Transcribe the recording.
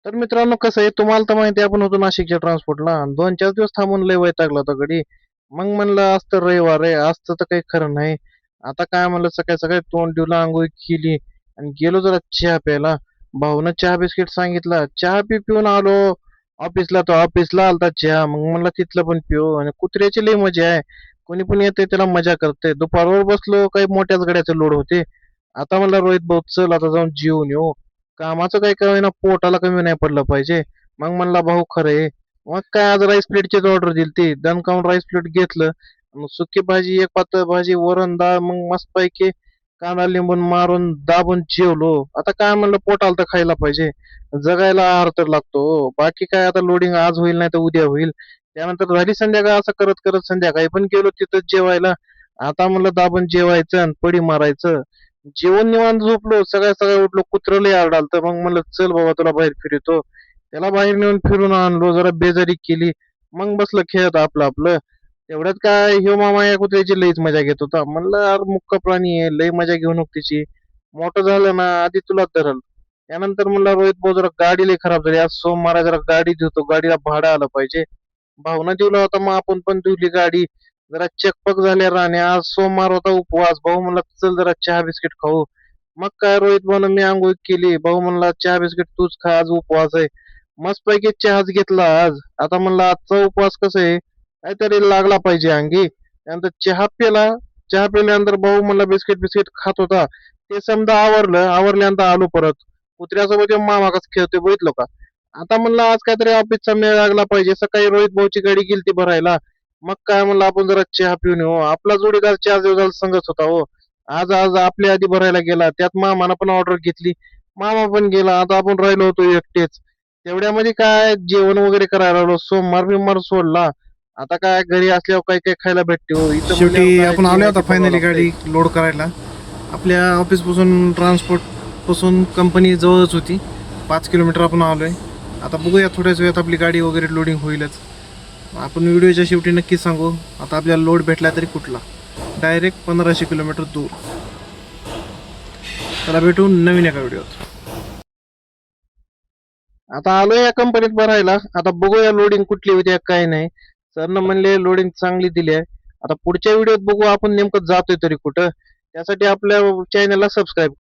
तर मित्रांनो, कसं आहे तुम्हाला तर माहिती आहे, आपण होतो नाशिकच्या ट्रान्सपोर्टला 2-4 दिवस थांबून लय वैतागला होता गडी. मग म्हणलं आज तर रविवार आहे, आजचं तर काही खरं नाही. आता काय म्हणलं, सकाळी सकाळी तोंड ठेवलं, अंघोळ केली आणि गेलो जरा चहा प्यायला. भाऊनं चहा बिस्किट सांगितला, चहा पिऊन आलो ऑफिसला. तो ऑफिसला आलता चहा, मग म्हणलं तिथलं पण पिऊ. आणि कुत्र्याची लय मजा आहे, कोणी पण येते त्याला मजा करते. दुपारवर बसलो, काही मोठ्याच गाड्याचे लोड होते. आता म्हणलं रोहित भाऊ चल आता जाऊन जेवून येऊ. कामाचं काही कमी पोटाला कमी नाही पडलं पाहिजे. मग म्हणला भाऊ खरं आहे. मग काय आज राईस प्लेटचीच ऑर्डर दिली ती दणकावून राईस प्लेट घेतलं. मग सुकी भाजी, एक पातळ भाजी, वरण डाळ, मग मस्त पैकी कांदा लिंबून मारून दाबून जेवलो. आता काय म्हणलं, पोटाला तर खायला पाहिजे, जगायला आहार तर लागतो हो. बाकी काय, आता लोडिंग आज होईल नाही तर उद्या होईल. त्यानंतर झाली संध्याकाळ. असं करत करत संध्याकाळी पण गेलो तिथंच जेवायला. आता म्हणलं दाबून जेवायचं आणि पडी मारायचं. जेवण निवांत झोपलो. सगळ्या सगळ्या उठलो, कुत्रं लय आरडालतं. मग म्हणलं चल बाबा तुला बाहेर फिरतो. त्याला बाहेर नेऊन फिरून आणलो, जरा बेजारी केली. मग बसलं खेळत आपलं आपलं. तेवढ्यात काय, ह्यो मामा या कुत्र्याची लईच मजा घेत होता. म्हणलं यार मुक्का प्राणी आहे, लई मजा घेऊ नको तिची. मोठं झालं ना आधी तुला धरल. त्यानंतर म्हणलं रोहित भाऊ जरा गाडी लई खराब झाली, आज सोमवार आहे, जरा गाडी धुतो, गाडीला भाडं आलं पाहिजे. भावना दिला होता, मग आपण पण दिली गाडी. जरा चकपक झाल्या राहणे. आज सोमवार होता, उपवास. भाऊ म्हणला चल जरा चहा बिस्किट खाऊ. मग काय, रोहित भाऊन मी आंघोळ केली. भाऊ म्हणला चहा बिस्किट तूच खा, आज उपवास आहे. मस्त पैकी चहाच घेतला आज. आता म्हणला आजचा उपवास कसं आहे, काहीतरी लागला पाहिजे अंगी. त्यानंतर चहा पिला. चहा पिल्यानंतर भाऊ म्हणला बिस्किट बिस्किट खात होता. ते समजा आवरलं. आवरल्यानंतर आलो परत. कुत्र्यासोबत ह्यो मामा कसं खेळतोय बघितलं का. आता म्हणलं आज काहीतरी ऑफिसचा मेळ लागला पाहिजे. सकाळी रोहित भाऊची गाडी गेलती भरायला. मग काय म्हणलं, आपण जरा चहा पिऊन येऊ. आपला जोडीदार 4 दिवसाला संगच होता हो. आज आज आपल्या आधी भरायला गेला, त्यात मामानं पण ऑर्डर घेतली. मामा पण गेला, आता आपण राहिलो होतो एकटेच. तेवढ्यामध्ये काय जेवण वगैरे करायला लागलो. सोमवार बिमवार सोडला. आता काय घरी असल्यावर काय काय खायला भेटते हो, इथं म्हणल्यावर शेवटी काय आपण जे आलो आहे आता ते बघावं फायनली लागतंय. गाडी लोड करायला. आपल्या ऑफिसपासून ट्रान्सपोर्टपासून कंपनी जवळच होती. 5 किलोमीटर आपण आलो आहे. आता बघूया थोड्याच वेळात आपली गाडी वगैरे लोडिंग होईलच. आपण व्हिडिओच्या शेवटी नक्कीच सांगू आता आपल्याला लोड भेटला तरी कुठला. डायरेक्ट 1500 किलोमीटर दूर. त्याला भेटू नवीन एका व्हिडिओत. आता आलो या कंपनीत भरायला. आता बघूया लोडिंग कुठली होती काय नाही. सरनं म्हणले लोडिंग चांगली दिली आहे. आता पुढच्या व्हिडिओत बघू आपण नेमकं जातोय तरी कुठं. त्यासाठी आपल्या चॅनलला सबस्क्राईब